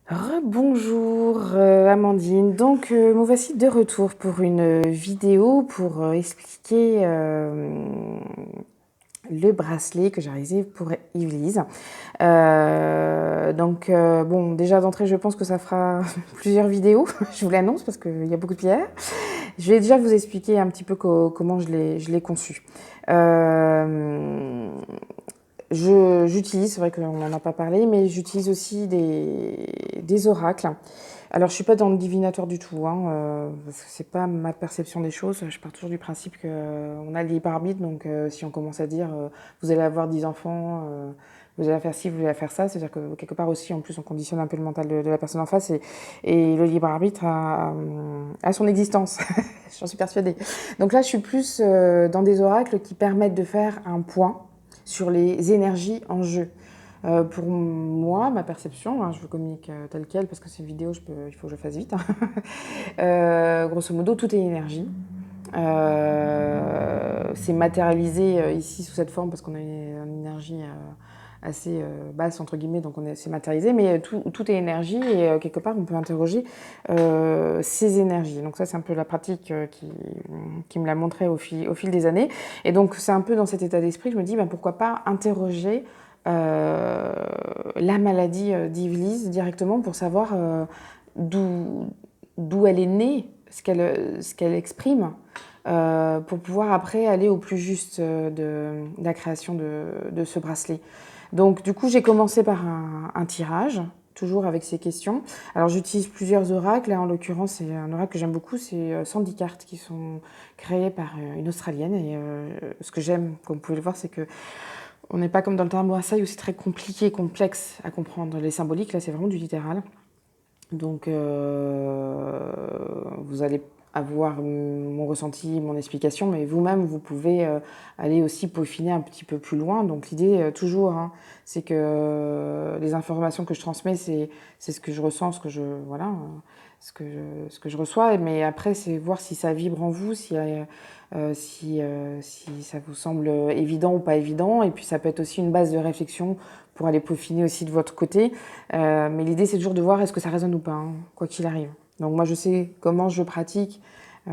Rebonjour Amandine, donc me voici de retour pour une vidéo pour expliquer le bracelet que j'ai réalisé pour Yvelise. Bon, déjà d'entrée je pense que ça fera plusieurs vidéos, je vous l'annonce parce qu'il y a beaucoup de pierres. Je vais déjà vous expliquer un petit peu comment je l'ai conçu. J'utilise, c'est vrai qu'on n'en a pas parlé, mais j'utilise aussi des oracles. Alors, je suis pas dans le divinatoire du tout, hein, parce que c'est pas ma perception des choses. Je pars toujours du principe qu'on a le libre arbitre, donc si on commence à dire vous allez avoir 10 enfants, vous allez faire ci, vous allez faire ça, c'est-à-dire que quelque part aussi, en plus, on conditionne un peu le mental de la personne en face et le libre arbitre a son existence. J'en suis persuadée. Donc là, je suis plus dans des oracles qui permettent de faire un point sur les énergies en jeu. Pour moi, ma perception, hein, je vous communique telle quelle parce que c'est une vidéo, il faut que je fasse vite. Hein. Grosso modo, tout est énergie. C'est matérialisé ici sous cette forme parce qu'on a une énergie assez basse entre guillemets, donc c'est matérialisé, mais tout est énergie et quelque part on peut interroger ces énergies. Donc ça c'est un peu la pratique qui me l'a montré au fil des années. Et donc c'est un peu dans cet état d'esprit que je me dis ben, pourquoi pas interroger la maladie d'Yvelise directement pour savoir d'où elle est née, ce qu'elle exprime, pour pouvoir après aller au plus juste de la création de ce bracelet. Donc du coup j'ai commencé par un tirage, toujours avec ces questions. Alors j'utilise plusieurs oracles, là en l'occurrence c'est un oracle que j'aime beaucoup, c'est 110 cartes qui sont créées par une Australienne. Et ce que j'aime, comme vous pouvez le voir, c'est que on n'est pas comme dans le tarot Assai où c'est très compliqué, complexe à comprendre. Les symboliques, là c'est vraiment du littéral. Donc vous allez avoir mon ressenti, mon explication, mais vous-même, vous pouvez aller aussi peaufiner un petit peu plus loin. Donc l'idée, toujours, hein, c'est que les informations que je transmets, c'est ce que je ressens, voilà, ce que je reçois. Mais après, c'est voir si ça vibre en vous, si ça vous semble évident ou pas évident. Et puis ça peut être aussi une base de réflexion pour aller peaufiner aussi de votre côté. Mais l'idée, c'est toujours de voir est-ce que ça résonne ou pas, hein, quoi qu'il arrive. Donc moi, je sais comment je pratique, que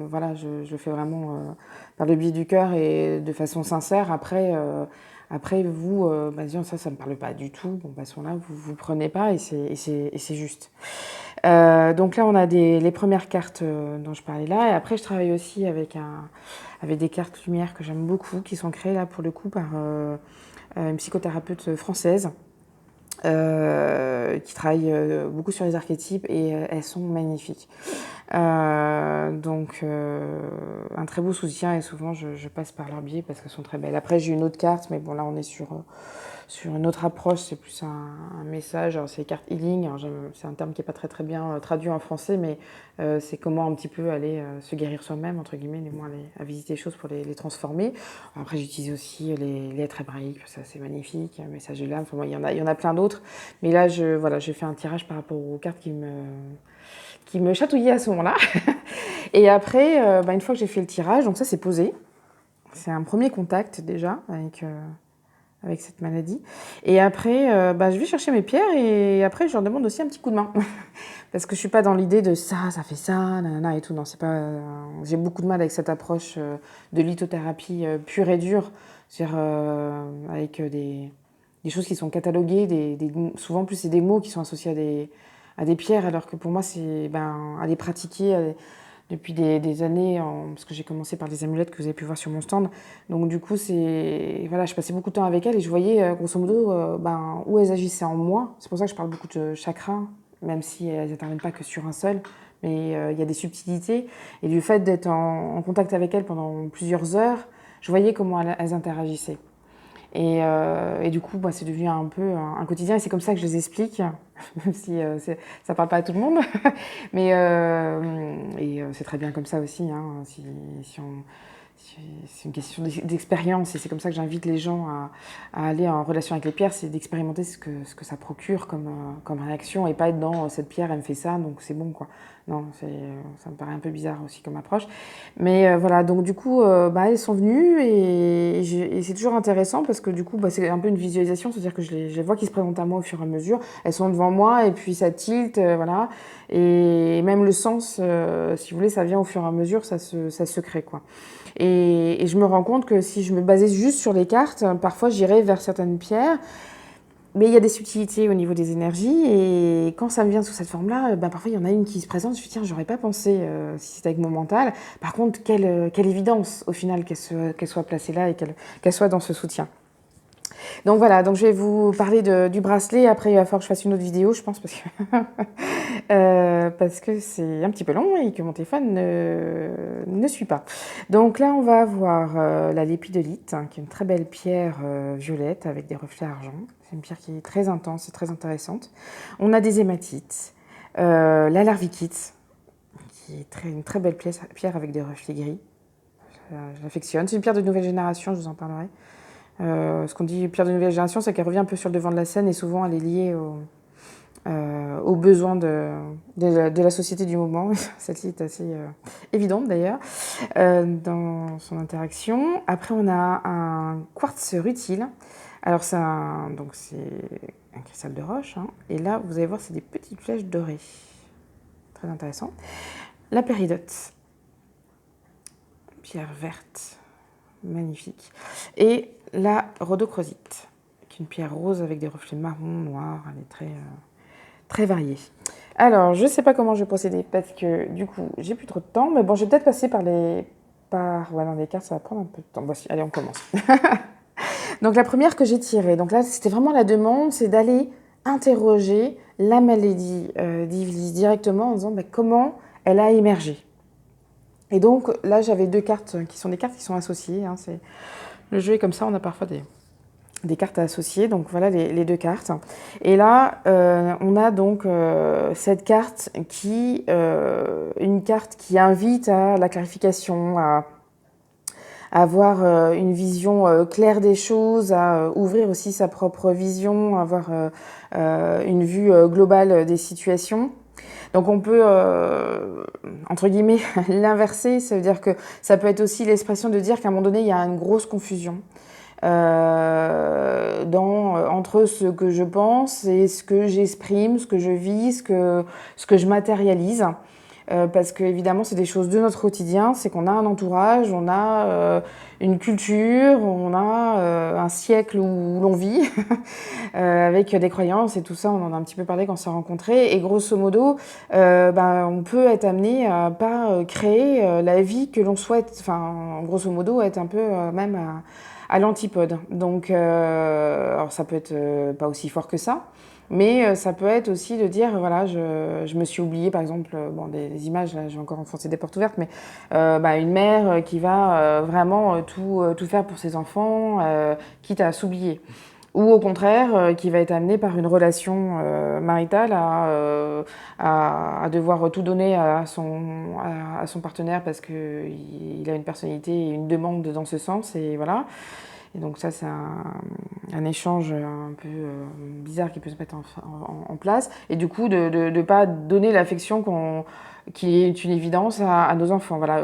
voilà, je le fais vraiment par le biais du cœur et de façon sincère. Après vous, bah, disons, ça me parle pas du tout. Bon, bah, à ce moment-là, vous prenez pas et c'est juste. Donc là, on a les premières cartes dont je parlais là. Et après, je travaille aussi avec des cartes lumière que j'aime beaucoup, qui sont créées là pour le coup par une psychothérapeute française qui travaille beaucoup sur les archétypes et elles sont magnifiques. Un très beau soutien et souvent je passe par leur biais parce qu'elles sont très belles. Après j'ai une autre carte, mais bon là on est sur une autre approche, c'est plus un message. Alors, c'est les cartes healing, c'est un terme qui n'est pas très très bien traduit en français, mais c'est comment un petit peu aller se guérir soi-même, entre guillemets, du moins aller à visiter les choses pour les transformer. Après j'utilise aussi les lettres hébraïques, ça c'est magnifique, message de l'âme, enfin, il y en a plein d'autres, mais là j'ai fait un tirage par rapport aux cartes qui me chatouillaient à ce moment-là. Et après, une fois que j'ai fait le tirage, donc ça c'est posé, c'est un premier contact déjà avec cette maladie. Et après, je vais chercher mes pierres et après, je leur demande aussi un petit coup de main. Parce que je suis pas dans l'idée de ça fait ça, nanana et tout. Non, c'est pas. J'ai beaucoup de mal avec cette approche de lithothérapie pure et dure. C'est-à-dire avec des choses qui sont cataloguées, souvent plus c'est des mots qui sont associés à des pierres, alors que pour moi, c'est à les pratiquer depuis des années, parce que j'ai commencé par des amulettes que vous avez pu voir sur mon stand. Donc du coup, voilà, je passais beaucoup de temps avec elles et je voyais grosso modo où elles agissaient en moi. C'est pour ça que je parle beaucoup de chakras, même si elles n'interviennent pas que sur un seul. Mais il y a des subtilités. Et du fait d'être en contact avec elles pendant plusieurs heures, je voyais comment elles interagissaient. Et du coup, c'est devenu un peu un quotidien et c'est comme ça que je les explique, même si ça parle pas à tout le monde. Mais c'est très bien comme ça aussi, hein, c'est une question d'expérience et c'est comme ça que j'invite les gens à aller en relation avec les pierres, c'est d'expérimenter ce que ça procure comme réaction et pas être dans cette pierre, elle me fait ça, donc c'est bon quoi. Non, ça me paraît un peu bizarre aussi comme approche. Mais voilà, donc du coup, elles sont venues et c'est toujours intéressant parce que du coup, c'est un peu une visualisation, c'est-à-dire que je les vois qui se présentent à moi au fur et à mesure. Elles sont devant moi et puis ça tilte, voilà. Et même le sens, si vous voulez, ça vient au fur et à mesure, ça se crée quoi. Et je me rends compte que si je me basais juste sur les cartes, parfois j'irais vers certaines pierres, mais il y a des subtilités au niveau des énergies, et quand ça me vient sous cette forme-là, parfois il y en a une qui se présente, je me dis tiens, j'aurais pas pensé si c'était avec mon mental. Par contre, quelle évidence au final qu'elle soit placée là et qu'elle soit dans ce soutien. Donc voilà, donc je vais vous parler du bracelet. Après, il va falloir que je fasse une autre vidéo, je pense, parce que c'est un petit peu long et que mon téléphone ne suit pas. Donc là, on va avoir la lépidolite, hein, qui est une très belle pierre violette avec des reflets argent. C'est une pierre qui est très intense et très intéressante. On a des hématites, la larvikite, qui est une très belle pierre avec des reflets gris. Je l'affectionne. C'est une pierre de nouvelle génération, je vous en parlerai. Ce qu'on dit pierre de nouvelle génération, c'est qu'elle revient un peu sur le devant de la scène et souvent elle est liée aux besoins de la société du moment. Celle-ci est assez évidente d'ailleurs dans son interaction. Après, on a un quartz rutile. Alors, c'est un cristal de roche. Hein, et là, vous allez voir, c'est des petites flèches dorées. Très intéressant. La péridote. Pierre verte. Magnifique. Et la rhodochrosite, qui est une pierre rose avec des reflets marron, noirs. Elle est très variée. Alors, je ne sais pas comment je vais procéder parce que du coup, j'ai plus trop de temps. Mais bon, je vais peut-être passer par les cartes, ça va prendre un peu de temps. Voici, allez, on commence. Donc, la première que j'ai tirée, donc là, c'était vraiment la demande, c'est d'aller interroger la maladie d'Ivlis directement en disant comment elle a émergé. Et donc, là, j'avais deux cartes qui sont des cartes qui sont associées. Hein, le jeu est comme ça, on a parfois des cartes à associer. Donc, voilà les deux cartes. Et là, on a donc cette carte une carte qui invite à la clarification, à avoir une vision claire des choses, à ouvrir aussi sa propre vision, à avoir une vue globale des situations. Donc on peut, entre guillemets, l'inverser, ça veut dire que ça peut être aussi l'expression de dire qu'à un moment donné, il y a une grosse confusion entre ce que je pense et ce que j'exprime, ce que je vis, ce que je matérialise. Parce que évidemment, c'est des choses de notre quotidien, c'est qu'on a un entourage, on a une culture, on a un siècle où l'on vit, avec des croyances et tout ça, on en a un petit peu parlé quand on s'est rencontrés. Et grosso modo, on peut être amené à pas créer la vie que l'on souhaite, enfin, grosso modo, être un peu même à l'antipode. Donc, alors ça peut être pas aussi fort que ça. Mais ça peut être aussi de dire, voilà, je me suis oubliée, par exemple, des images, là, j'ai encore enfoncé des portes ouvertes, mais une mère qui va vraiment tout faire pour ses enfants, quitte à s'oublier. Ou au contraire, qui va être amenée par une relation maritale à devoir tout donner à son partenaire parce qu'il a une personnalité et une demande dans ce sens, et voilà. Et donc ça, c'est un échange un peu bizarre qui peut se mettre en place. Et du coup, de ne pas donner l'affection qui est une évidence à nos enfants. Voilà,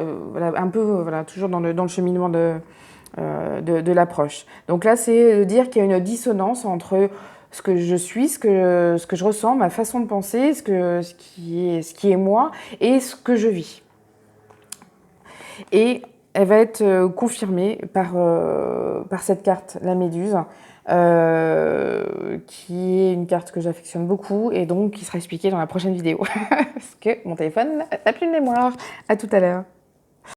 un peu toujours dans le cheminement de l'approche. Donc là, c'est de dire qu'il y a une dissonance entre ce que je suis, ce que je ressens, ma façon de penser, ce qui est moi et ce que je vis. Et elle va être confirmée par cette carte, la Méduse, qui est une carte que j'affectionne beaucoup et donc qui sera expliquée dans la prochaine vidéo. Parce que mon téléphone n'a plus de mémoire. À tout à l'heure.